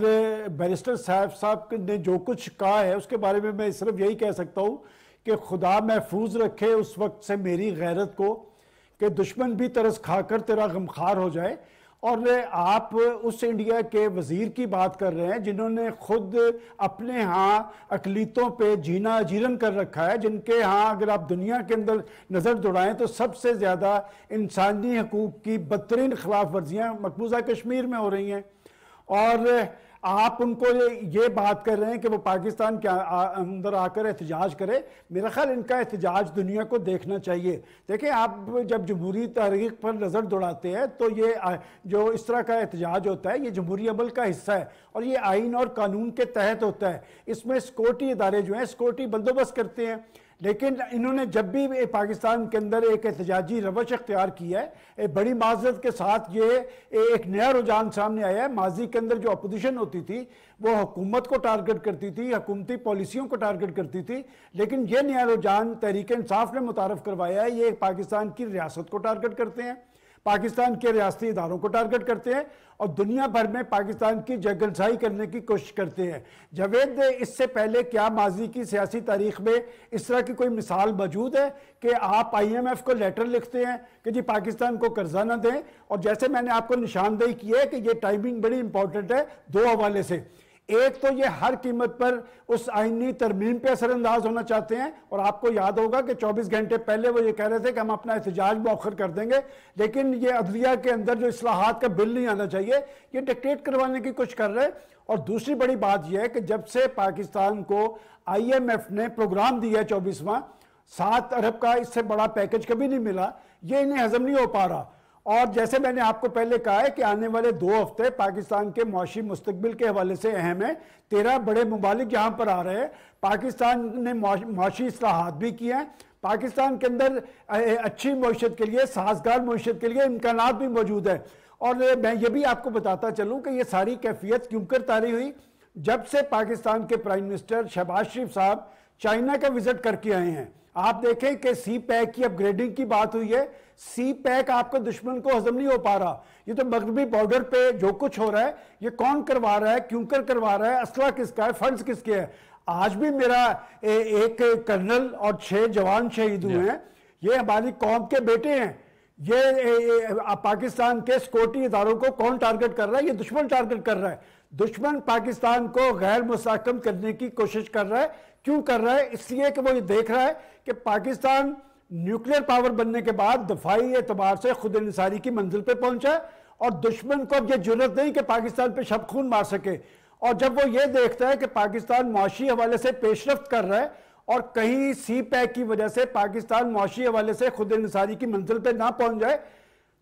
बैरिस्टर साहब ने जो कुछ कहा है उसके बारे में मैं सिर्फ यही कह सकता हूँ कि खुदा महफूज रखे उस वक्त से मेरी गैरत को कि दुश्मन भी तरस खाकर तेरा गमखार हो जाए। और आप उस इंडिया के वज़ीर की बात कर रहे हैं जिन्होंने खुद अपने यहाँ अकलीतों पे जीना अजीरन कर रखा है, जिनके यहाँ अगर आप दुनिया के अंदर नज़र दौड़ाएं तो सबसे ज़्यादा इंसानी हकूक़ की बदतरीन खिलाफ वर्जियाँ मकबूजा कश्मीर में हो रही हैं। और आप उनको ये बात कर रहे हैं कि वो पाकिस्तान के अंदर आकर एहतजाज करे। मेरा ख्याल इनका एहतजाज दुनिया को देखना चाहिए। देखिए, आप जब जमहूरी तारीख पर नज़र दौड़ाते हैं तो ये जो इस तरह का एहतजाज होता है ये जमहूरी अमल का हिस्सा है और ये आइन और कानून के तहत होता है। इसमें सिक्योरिटी इदारे जो हैं सिक्योरिटी बंदोबस्त करते हैं। लेकिन इन्होंने जब भी पाकिस्तान के अंदर एक एहतजाजी रवश अख्तियार किया है, बड़ी माजरत के साथ ये एक नया रुझान सामने आया है। माजी के अंदर जो अपोजिशन होती थी वो हुकूमत को टारगेट करती थी, हुकूमती पॉलिसियों को टारगेट करती थी, लेकिन ये नया रुझान तहरीक इंसाफ ने मुतारफ करवाया है। ये पाकिस्तान की रियासत को टारगेट करते हैं, पाकिस्तान के रियासती इदारों को टारगेट करते हैं और दुनिया भर में पाकिस्तान की जगलसाई करने की कोशिश करते हैं। जावेद, इससे पहले क्या माजी की सियासी तारीख में इस तरह की कोई मिसाल मौजूद है कि आप IMF को लेटर लिखते हैं कि जी पाकिस्तान को कर्जा ना दें? और जैसे मैंने आपको निशानदेही की है कि ये टाइमिंग बड़ी इंपॉर्टेंट है दो हवाले से। एक तो ये हर कीमत पर उस आईनी तरमीम पे असरअंदाज होना चाहते हैं और आपको याद होगा कि 24 घंटे पहले वो ये कह रहे थे कि हम अपना एहतजाज मौखर कर देंगे, लेकिन ये अदलिया के अंदर जो इस्लाहात का बिल नहीं आना चाहिए ये डिक्टेट करवाने की कोशिश कर रहे हैं। और दूसरी बड़ी बात यह है कि जब से पाकिस्तान को IMF ने प्रोग्राम दिया 24वां 7 अरब का, इससे बड़ा पैकेज कभी नहीं मिला, ये इन्हें हजम नहीं हो पा रहा। और जैसे मैंने आपको पहले कहा है कि आने वाले 2 हफ्ते पाकिस्तान के मुआशी मुस्तकबिल के हवाले से अहम है। 13 बड़े मुमालिक यहाँ पर आ रहे हैं। पाकिस्तान ने मुआशी इस्लाहात भी किए हैं, पाकिस्तान के अंदर अच्छी मईशत के लिए, साजगार मईशत के लिए इम्कानात भी मौजूद है। और मैं ये भी आपको बताता चलूँ कि ये सारी कैफियत क्यों कर तारी हुई, जब से पाकिस्तान के प्राइम मिनिस्टर शहबाज शरीफ साहब चाइना का विजिट करके आए हैं। आप देखें कि CPEC की अपग्रेडिंग की बात हुई है। CPEC आपके दुश्मन को हजम नहीं हो पा रहा। ये तो मगरबी बॉर्डर पे जो कुछ हो रहा है ये कौन करवा रहा है, क्यों कर करवा रहा है, असला किसका है, फंड्स किसके हैं? आज भी मेरा एक कर्नल और 6 जवान शहीद हुए हैं। ये हमारी कौम के बेटे हैं। ये पाकिस्तान के सिक्योरिटी इदारों को कौन टारगेट कर रहा है? ये दुश्मन टारगेट कर रहा है। दुश्मन पाकिस्तान को गैर मुस्तहकम करने की कोशिश कर रहा है। क्यों कर रहा है? इसलिए कि वो ये देख रहा है कि पाकिस्तान न्यूक्लियर पावर बनने के बाद दफाई एतबार से खुद इंसारी की मंजिल पे पहुंचा है और दुश्मन को अब ये जरूरत नहीं कि पाकिस्तान पे शब खून मार सके। और जब वो ये देखता है कि पाकिस्तान मुआशी हवाले से पेशरफ्त कर रहा है और कहीं सी पैक की वजह से पाकिस्तान मुआशी हवाले से खुद इंसारी की मंजिल पे ना पहुंच जाए,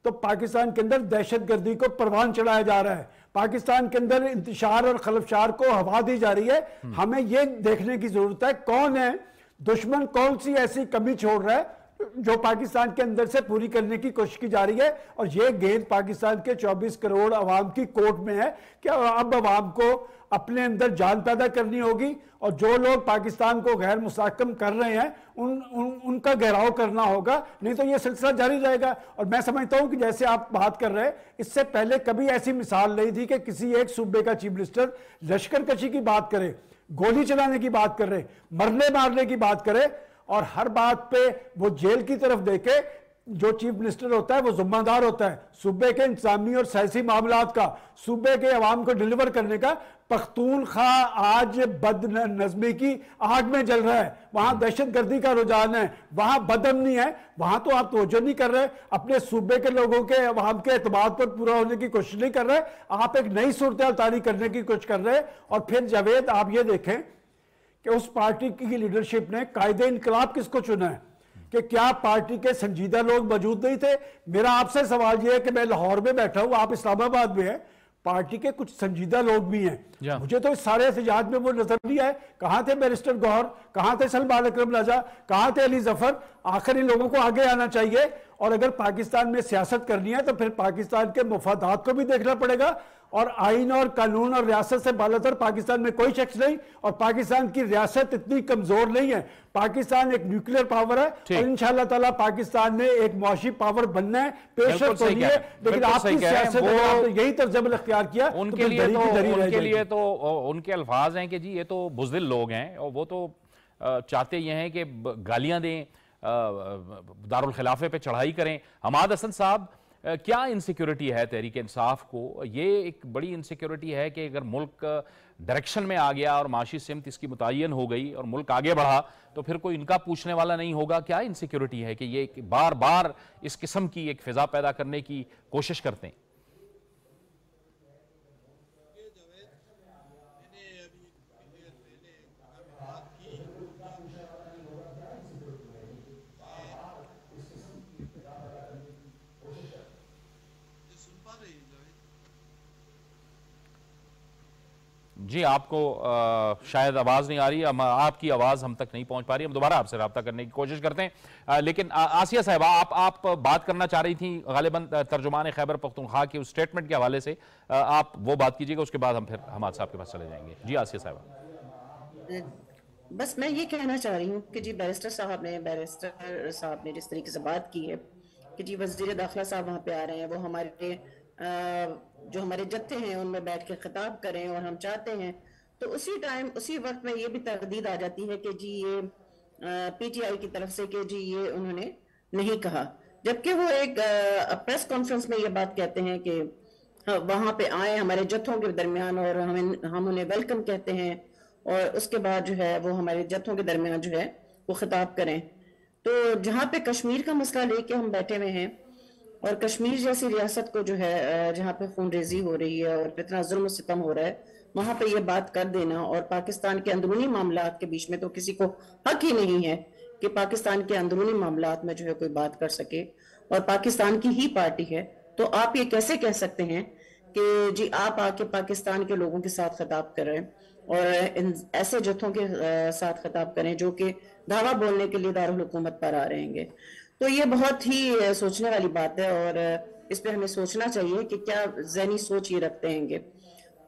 तो पाकिस्तान के अंदर दहशतगर्दी को परवान चढ़ाया जा रहा है, पाकिस्तान के अंदर इंतशार और खलफशार को हवा दी जा रही है। हमें यह देखने की जरूरत है कौन है दुश्मन, कौन सी ऐसी कमी छोड़ रहा है जो पाकिस्तान के अंदर से पूरी करने की कोशिश की जा रही है। और यह गेंद पाकिस्तान के 24 करोड़ अवाम की कोर्ट में है कि अब अवाम को अपने अंदर जान पैदा करनी होगी और जो लोग पाकिस्तान को गैर मुस्तहकम कर रहे हैं उनका घेराव करना होगा, नहीं तो यह सिलसिला जारी रहेगा। और मैं समझता हूं कि जैसे आप बात कर रहे हैं, इससे पहले कभी ऐसी मिसाल नहीं थी कि किसी एक सूबे का चीफ मिनिस्टर लश्कर कशी की बात करे, गोली चलाने की बात करे, मरने मारने की बात करे और हर बात पे वो जेल की तरफ देखे। जो चीफ मिनिस्टर होता है वो जिम्मेदार होता है सूबे के इंतजामी और सियासी मामलात का, सूबे के अवाम को डिलीवर करने का। पख्तूनख्वा आज बद नज़मी की आग में जल रहा है, वहां दहशतगर्दी का रुझान है, वहां बदअमनी है, वहां तो आप तवज्जो नहीं कर रहे, अपने सूबे के लोगों के अवाम के एतमाद पर पूरा होने की कोशिश नहीं कर रहे, आप एक नई सूरत तारी करने की कोशिश कर रहे हैं। और फिर जावेद आप ये देखें कि उस पार्टी की लीडरशिप ने कायदे इनकलाब किसको चुना है कि क्या पार्टी के संजीदा लोग मौजूद नहीं थे? मेरा आपसे सवाल यह है कि मैं लाहौर में बैठा हूं, आप इस्लामाबाद में हैं, पार्टी के कुछ संजीदा लोग भी हैं, मुझे तो इस सारे एहतजाज में वो नजर नहीं आए। कहां थे बैरिस्टर गौहर, कहां थे सलमान अकरम राजा, कहां थे अली जफर? आखिर इन लोगों को आगे आना चाहिए। और अगर पाकिस्तान में सियासत करनी है तो फिर पाकिस्तान के मफादात को भी देखना पड़ेगा। और आइन और कानून और रियासत से बालातर पाकिस्तान में कोई शख्स नहीं, और पाकिस्तान की रियासत इतनी कमजोर नहीं है। पाकिस्तान एक न्यूक्लियर पावर है और इंशाअल्लाह ताला पाकिस्तान ने एक मुआशी पावर बनना है, पेशरफ्त होनी है। लेकिन आपकी सियासत यही तर्जबल अख्तियार किया उनके लिए तो उनके अल्फाज हैं कि जी ये तो बुज़दिल लोग हैं और वो तो चाहते ये हैं कि गालियां दें, दारुल खिलाफे पे चढ़ाई करें। हमाद हसन साहब, क्या इनसिक्योरिटी है तहरीक इंसाफ को? ये एक बड़ी इनसिक्योरिटी है कि अगर मुल्क डायरेक्शन में आ गया और माशी सिमत इसकी मुतय्यन हो गई और मुल्क आगे बढ़ा तो फिर कोई इनका पूछने वाला नहीं होगा। क्या इनसिक्योरिटी है कि ये बार बार इस किस्म की एक फिजा पैदा करने की कोशिश करते हैं? जी, आपको शायद आवाज़ नहीं आ रही, आपकी आवाज़ हम तक नहीं पहुंच पा रही, हम दोबारा आपसे रब्ता करने की कोशिश करते हैं। लेकिन आसिया साहिबा, आप बात करना चाह रही थी गालिबन तर्जुमान खैबर पख्तूनख्वा के उस स्टेटमेंट के हवाले से, आप वो बात कीजिएगा, उसके बाद हम फिर हमाद साहब के पास चले जाएंगे। जी आसिया साहिबा। बस मैं ये कहना चाह रही हूँ कि जी बैरिस्टर साहब ने जिस तरीके से बात की है कि जी वज़ीर दाखिला साहब वहाँ पे आ रहे हैं, वो हमारे जो हमारे जत्थे हैं उनमें बैठ के खिताब करें और हम चाहते हैं, तो उसी वक्त में ये भी तरदीद आ जाती है कि जी ये पीटीआई की तरफ से कि जी ये उन्होंने नहीं कहा, जबकि वो एक प्रेस कॉन्फ्रेंस में ये बात कहते हैं कि वहां पे आए हमारे जत्थों के दरमियान और हम उन्हें वेलकम कहते हैं और उसके बाद जो है वो हमारे जत्थों के दरमियान जो है वो खिताब करें। तो जहाँ पे कश्मीर का मसला लेके हम बैठे हुए हैं और कश्मीर जैसी रियासत को जो है जहाँ पे खून रेजी हो रही है और इतना जुल्म सितम हो रहा है, वहां पे ये बात कर देना और पाकिस्तान के अंदरूनी मामलात के बीच में तो किसी को हक ही नहीं है कि पाकिस्तान के अंदरूनी मामलात में जो है कोई बात कर सके, और पाकिस्तान की ही पार्टी है। तो आप ये कैसे कह सकते हैं कि जी आप आके पाकिस्तान के लोगों के साथ खिताब कर रहे हैं और इन ऐसे जत्थों के साथ खिताब करें जो कि दावा बोलने के लिए दारुल हुकूमत पर आ रहेंगे। तो ये बहुत ही सोचने वाली बात है और इस पे हमें सोचना चाहिए कि क्या ज़हनी सोच ये रखते हैं।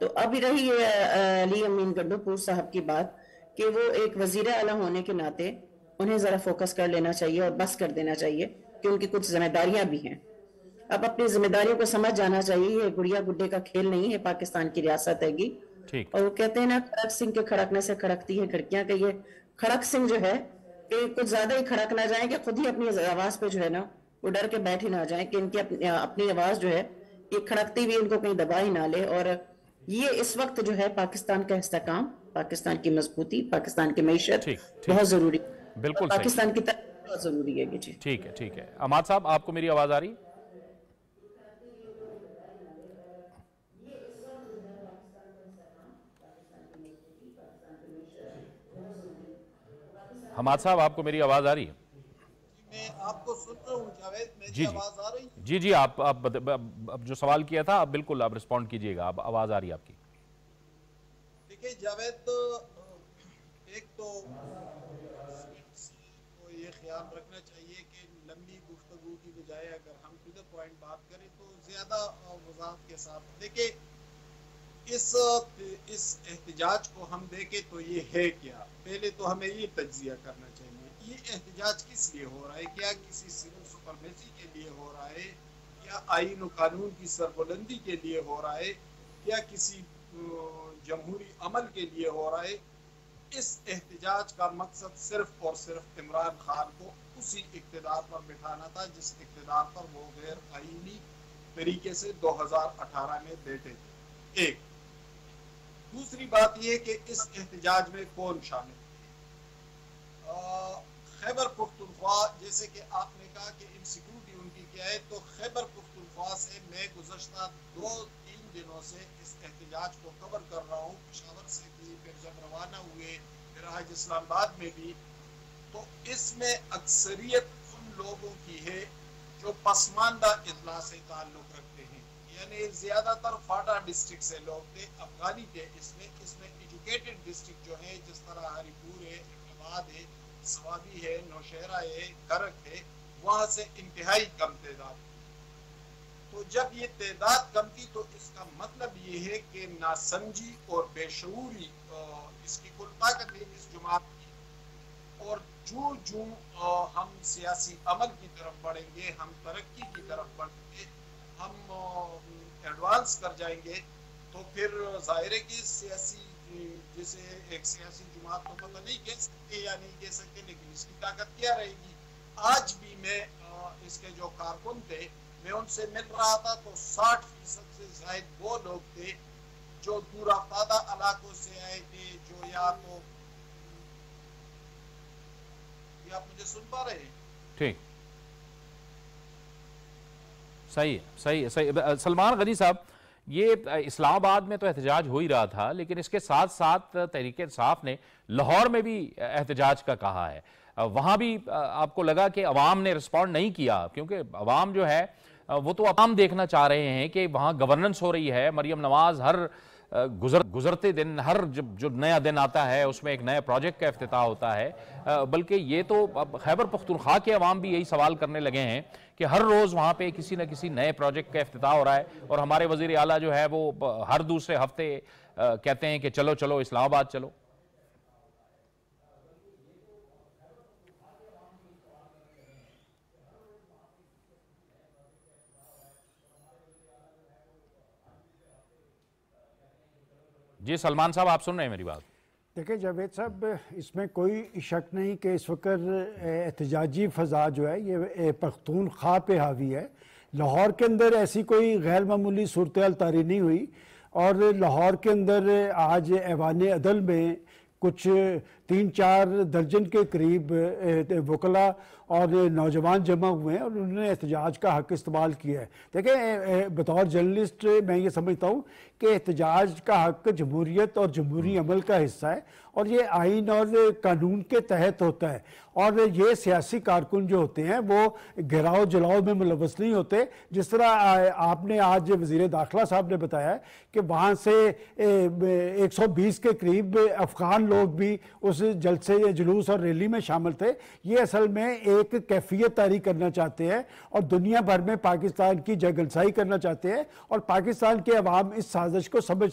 तो अभी रही अली अमीन गंडोपुर साहब की बात कि वो एक वजीर आला होने के नाते उन्हें ज़रा फोकस कर लेना चाहिए और बस कर देना चाहिए कि उनकी कुछ जिम्मेदारियां भी हैं। अब अपनी जिम्मेदारियों को समझ जाना चाहिए, ये गुड़िया गुड्डे का खेल नहीं है, पाकिस्तान की रियासत हैगी। और वो कहते हैं ना खड़क सिंह के खड़कने से खड़कती है खिड़कियां, के ये खड़क सिंह जो है कि कुछ ज्यादा ही खड़क ना जाए कि खुद ही अपनी आवाज पे जो है ना वो डर के बैठ ही ना जाए कि इनकी अपनी आवाज जो है ये खड़कती हुई इनको कहीं दबा ही ना ले। और ये इस वक्त जो है पाकिस्तान का इस्तेकाम, पाकिस्तान की मजबूती, पाकिस्तान की मईशत ठीक ठीक, बहुत जरूरी, बिल्कुल सही, पाकिस्तान की तरक्की बहुत जरूरी है। जी ठीक है, ठीक है। अहमद साहब, आपको मेरी आवाज आ रही? हमाद साहब, आपको मेरी आवाज आ रही है? मैं आपको सुन रहा हूँ जावेद, मेरी जी जी आवाज आ रही है? जी जी, आप अब जो सवाल किया था आप बिल्कुल आप रिस्पॉन्ड कीजिएगा, अब आवाज आ रही है आपकी। देखिए जावेद, एक तो ये ख्याल रखना चाहिए कि लंबी गुफ्तगू की बजाय अगर हम टू द पॉइंट बात करें तो ज्यादा वजाहत के साथ देखिए इस एहतजाज को हम देखें तो ये है क्या। पहले तो हमें ये तज्जिया करना चाहिए, ये एहतजाज किस लिए हो रहा है? क्या किसी सिविल सुपरमेसी के लिए हो रहा है? क्या आईन और कानून की सरबुलंदी के लिए हो रहा है? क्या किसी जमहूरी अमल के लिए हो रहा है? इस एहतजाज का मकसद सिर्फ और सिर्फ इमरान खान को उसी इक़्तिदार पर बिठाना था जिस इक़्तिदार पर वो गैर आईनी तरीके से 2018 में बैठे थे। एक दूसरी बात यह कि इस एहतजाज में कौन शामिल है। खैबर पुख्तनख्वा, जैसे कि आपने कहा कि इनसिक्योरिटी उनकी क्या है, तो खैबर पुख्तनख्वा से मैं गुज़श्ता 2-3 दिनों से इस एहतजाज को कवर कर रहा हूँ। पेशावर से भी, फिर जब रवाना हुए, फिर आज इस्लामाबाद में भी, तो इसमें अक्सरियत उन लोगों की है जो पसमानदा इजला से ताल्लुक़ रखते हैं, यानी ज्यादातर फाटा डिस्ट्रिक्ट से लोग थे, अफगानी थे। इसमें एजुकेटेड डिस्ट्रिक्ट जो है, जिस तरह हरिपुर है, इकबाद है, सवाबी है, नौशहरा है, करक है, वहाँ से इंतहाई कम तादाद। तो जब ये तादाद कम थी तो इसका मतलब ये है कि नासमझी और बेशऊरी इसकी कुल ताकत है इस जमात की। और जो हम सियासी अमल की तरफ बढ़ेंगे, हम तरक्की की तरफ बढ़ेंगे, हम एडवांस कर जाएंगे, तो फिर जाहिर है कि सियासी, जैसे एक सियासी जमात तो पता नहीं कह सकते या नहीं कह सकते, लेकिन इसकी ताकत क्या रहेगी। आज भी मैं इसके जो कारकुन थे, मैं उनसे मिल रहा था तो 60% से ज्यादा वो लोग थे जो दूर अफ्तादा इलाकों से आए थे, जो या तो आप मुझे सुन पा रहे हैं? ठीक, सही है, सही है, सही। सलमान गनी साहब, ये इस्लामाबाद में तो एहतजाज हो ही रहा था, लेकिन इसके साथ साथ तहरीक इंसाफ ने लाहौर में भी एहतजाज का कहा है। वहां भी आपको लगा कि अवाम ने रिस्पॉन्ड नहीं किया? क्योंकि अवाम जो है वो तो अवाम देखना चाह रहे हैं कि वहां गवर्नेंस हो रही है, मरियम नवाज हर गुजरते दिन, हर जो नया दिन आता है उसमें एक नए प्रोजेक्ट का इफ्तिताह होता है। बल्कि ये तो अब खैबर पख्तूनख्वा के अवाम भी यही सवाल करने लगे हैं कि हर रोज़ वहाँ पे किसी न किसी नए प्रोजेक्ट का इफ्तिताह हो रहा है, और हमारे वज़ीर आला जो है वो हर दूसरे हफ्ते कहते हैं कि चलो चलो इस्लामाबाद चलो। जी सलमान साहब, आप सुन रहे हैं मेरी बात? देखिए जावेद साहब, इसमें कोई शक नहीं कि इस वक्त एहतजाजी फ़ज़ा जो है ये पख्तूनख्वा पे हावी है। लाहौर के अंदर ऐसी कोई गैर मामूली सूरत हाल तारी नहीं हुई, और लाहौर के अंदर आज ऐवान अदल में कुछ 3-4 दर्जन के करीब वकला और नौजवान जमा हुए हैं और उन्होंने एहतजाज का हक इस्तेमाल किया है। देखिए, बतौर जर्नलिस्ट मैं ये समझता हूँ कि एहतजाज का हक जमहूरियत और जमहूरी अमल का हिस्सा है, और ये आइन और कानून के तहत होता है। और ये सियासी कारकुन जो होते हैं वो गिराव जलाओ में मुलव्वस नहीं होते। जिस तरह आपने आज वज़ीर दाखिला साहब ने बताया कि वहाँ से 120 के करीब अफ़गान लोग भी उस जलसे, जुलूस और रैली में शामिल थे। ये असल में एक कैफियत तारी करना चाहते हैं और दुनिया भर में पाकिस्तान की जगनसाई करना चाहते हैं, और पाकिस्तान के अवाम इस साजिश को समझ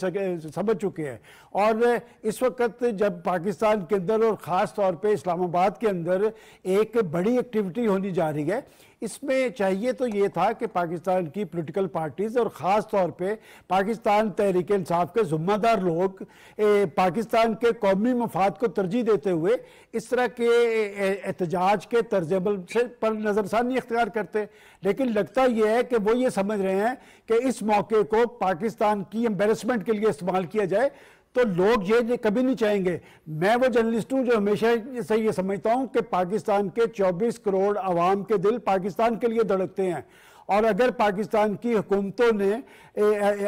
चुके हैं। और इस वक्त जब पाकिस्तान के अंदर और ख़ास तौर पे इस्लामाबाद के अंदर एक बड़ी एक्टिविटी होनी जा रही है, इसमें चाहिए तो ये था कि पाकिस्तान की पॉलिटिकल पार्टीज और ख़ास तौर पे पाकिस्तान तहरीक इंसाफ के ज़िम्मेदार लोग पाकिस्तान के कौमी मफाद को तरजीह देते हुए इस तरह के एहतजाज के तर्ज अमल से पर नज़रसानी इख्तियार करते। लेकिन लगता यह है कि वो ये समझ रहे हैं कि इस मौके को पाकिस्तान की एम्बेरसमेंट के लिए इस्तेमाल किया जाए, तो लोग ये कभी नहीं चाहेंगे। मैं वो जर्नलिस्ट हूँ जो हमेशा से ये समझता हूँ कि पाकिस्तान के 24 करोड़ आवाम के दिल पाकिस्तान के लिए धड़कते हैं, और अगर पाकिस्तान की हुकूमतों ने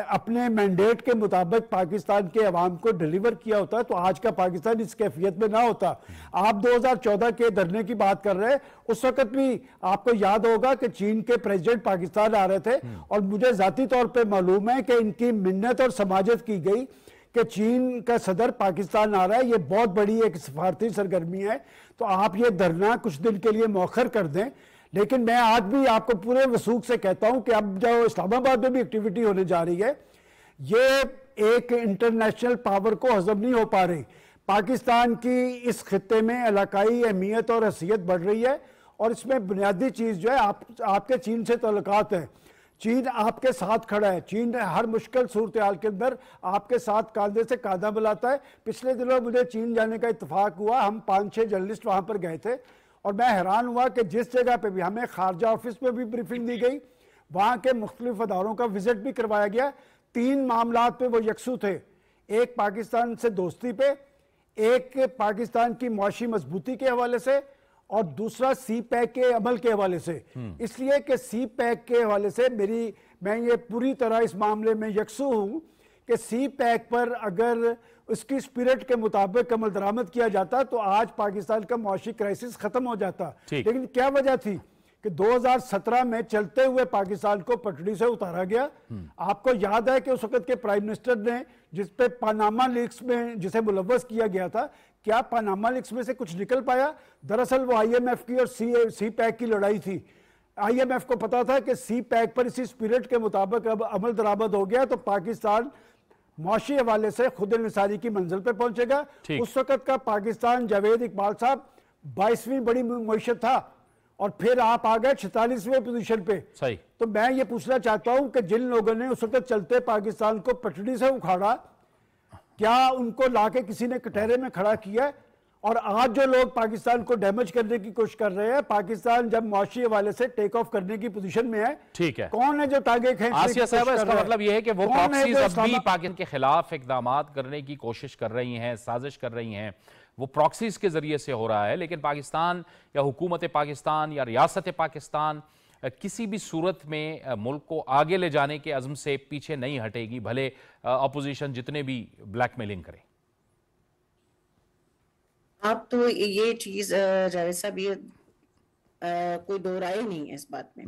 अपने मैंडेट के मुताबिक पाकिस्तान के अवाम को डिलीवर किया होता तो आज का पाकिस्तान इस कैफियत में ना होता। आप 2014 के धरने की बात कर रहे हैं, उस वक्त भी आपको याद होगा कि चीन के प्रेसिडेंट पाकिस्तान आ रहे थे, और मुझे जाती तौर पर मालूम है कि इनकी मिन्नत और समाजत की गई कि चीन का सदर पाकिस्तान आ रहा है, ये बहुत बड़ी एक सफारती सरगर्मी है, तो आप ये धरना कुछ दिन के लिए मौखर कर दें। लेकिन मैं आज भी आपको पूरे वसूख से कहता हूं कि अब जो इस्लामाबाद में भी एक्टिविटी होने जा रही है, ये एक इंटरनेशनल पावर को हजम नहीं हो पा रही। पाकिस्तान की इस खित्ते में इलाकाई अहमियत और हैसियत बढ़ रही है, और इसमें बुनियादी चीज़ जो है आपके चीन से ताल्लुकात हैं। चीन आपके साथ खड़ा है, चीन हर मुश्किल सूरत हाल के अंदर आपके साथ कांधे से कांधा मिलाता है। पिछले दिनों मुझे चीन जाने का इत्तेफाक हुआ, हम 5-6 जर्नलिस्ट वहाँ पर गए थे, और मैं हैरान हुआ कि जिस जगह पे भी हमें खारजा ऑफिस में भी ब्रीफिंग दी गई, वहाँ के मुख्तलिफ अदारों का विजिट भी करवाया गया। 3 मामलात पे वो यकसू थे, एक पाकिस्तान से दोस्ती पे, एक पाकिस्तान की मुआशी मजबूती के हवाले से, और दूसरा सी पैक के अमल के हवाले से। इसलिए कि सी पैक के हवाले से मैं ये पूरी तरह इस मामले में यकसू हूँ कि सी पैक पर अगर उसकी स्पिरिट के मुताबिक अमल दरामद किया जाता तो आज पाकिस्तान का मुआशी क्राइसिस खत्म हो जाता। लेकिन क्या वजह थी कि 2017 में चलते हुए पाकिस्तान को पटड़ी से उतारा गया। आपको याद है कि उस वक्त के प्राइम मिनिस्टर ने जिस पे पानामा लीक्स में जिसे मुलव्वस किया गया था, क्या पानामा लीक्स में से कुछ निकल पाया? दरअसल वो IMF की और सी पैक की लड़ाई थी। IMF को पता था कि सी पैक पर इसी स्पिरिट के मुताबिक अब अमल दरामद हो गया तो पाकिस्तान मुआशी हवाले से खुद इंसारी की मंजिल पर पहुंचेगा। उस वक्त का पाकिस्तान जावेद इकबाल साहब 22वीं बड़ी मईशत था, और फिर आप आ गए 46वें पोजीशन पे। सही। तो मैं ये पूछना चाहता हूं कि जिन लोगों ने उस वक्त चलते पाकिस्तान को पटड़ी से उखाड़ा, क्या उनको लाके किसी ने कटहरे में खड़ा किया? और आज जो लोग पाकिस्तान को डैमेज करने की कोशिश कर रहे हैं, पाकिस्तान जब मुआशी हवाले से टेक ऑफ करने की पोजीशन में है, ठीक है, कौन है जो टांगे खींचने की कोशिश कर रहा है? इसका मतलब यह है कि वो प्रॉक्सीज अब भी पाकिस्तान के खिलाफ इकदाम करने की कोशिश कर रही हैं, साजिश कर रही हैं, वो प्रॉक्सीज के जरिए से हो रहा है। लेकिन पाकिस्तान या हुकूमत पाकिस्तान या रियासत पाकिस्तान किसी भी सूरत में मुल्क को आगे ले जाने के अज़्म से पीछे नहीं हटेगी, भले अपोजिशन जितने भी ब्लैकमेलिंग करे। आप तो ये चीज जावेद साहब, ये कोई दो राय नहीं है इस बात में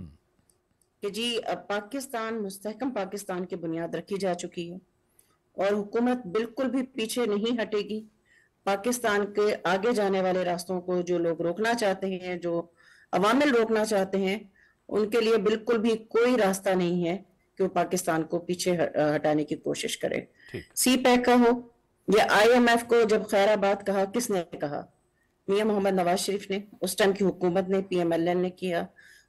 कि जी पाकिस्तान मुस्तहकम पाकिस्तान की बुनियाद रखी जा चुकी है और हुकूमत बिल्कुल भी पीछे नहीं हटेगी। पाकिस्तान के आगे जाने वाले रास्तों को जो लोग रोकना चाहते हैं, जो अवामिल रोकना चाहते हैं, उनके लिए बिल्कुल भी कोई रास्ता नहीं है कि वो पाकिस्तान को पीछे हटाने की कोशिश करे। सी पैक का हो या IMF को जब खैराबाद कहा, किसने कहा? मियां मोहम्मद नवाज शरीफ ने, उस टाइम की हुकूमत ने, PMLN ने किया।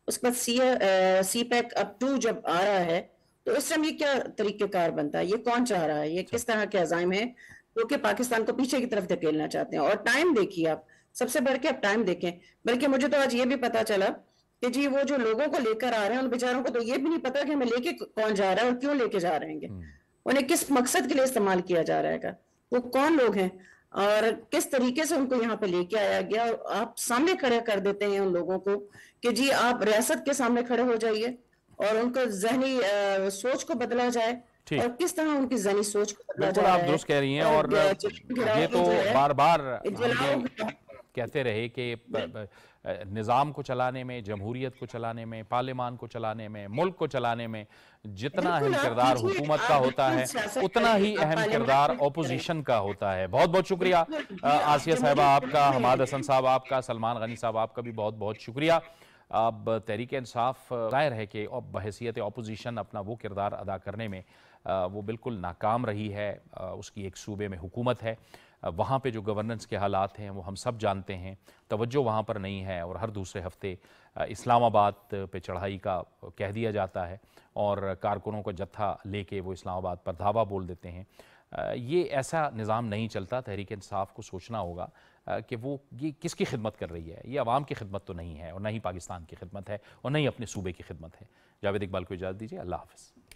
उसके बाद सी पैक अब 2 जब आ रहा है तो इस टाइम ये क्या तरीकेकार बनता है? ये कौन चाह रहा है? ये किस तरह के अज़ाइम है जो कि पाकिस्तान को पीछे की तरफ धकेलना चाहते हैं? और टाइम देखिए आप, सबसे बढ़ के आप टाइम देखें। बल्कि मुझे तो आज ये भी पता चला कि जी वो जो लोगों को लेकर आ रहे हैं उन बेचारों को तो ये भी नहीं पता कि हमें लेके कौन जा रहा है और क्यों लेके जा रहे हैं, उन्हें किस मकसद के लिए इस्तेमाल किया जा रहा है, वो कौन लोग हैं और किस तरीके से उनको यहाँ पे लेके आया गया। और आप सामने खड़े कर देते हैं उन लोगों को कि जी आप रियासत के सामने खड़े हो जाइए और उनको जहनी सोच को बदला जाए, और किस तरह उनकी जहनी सोच को बदला जाए। आप दुरुस्त कह रही हैं, और ये तो बार बार कहते रहे कि निज़ाम को चलाने में, जमहूरियत को चलाने में, पार्लियामान को चलाने में, मुल्क को चलाने में जितना अहम किरदार हुकूमत का होता है उतना ही अहम किरदार ओपोजिशन का होता है। बहुत बहुत शुक्रिया आसिया साहिबा आपका, हमाद हसन साहब आपका, सलमान गनी साहब आपका भी बहुत बहुत शुक्रिया। अब तहरीक इंसाफ जाहिर है कि बहैसियत ओपोजिशन अपना वो किरदार अदा करने में वो बिल्कुल नाकाम रही है। उसकी एक सूबे में हुकूमत है, वहाँ पे जो गवर्नेंस के हालात हैं वो हम सब जानते हैं। तवज्जो वहाँ पर नहीं है और हर दूसरे हफ्ते इस्लामाबाद पे चढ़ाई का कह दिया जाता है और कारकुनों का जत्था लेके वो इस्लामाबाद पर धावा बोल देते हैं। ये ऐसा निज़ाम नहीं चलता। तहरीक इंसाफ को सोचना होगा कि वो ये किसकी खिदमत कर रही है। ये अवाम की खिदमत तो नहीं है और न ही पाकिस्तान की खिदमत है और न ही अपने सूबे की खिदमत है। जावेद इकबाल को इजाज़त दीजिए। अल्लाह हाफ़िज़।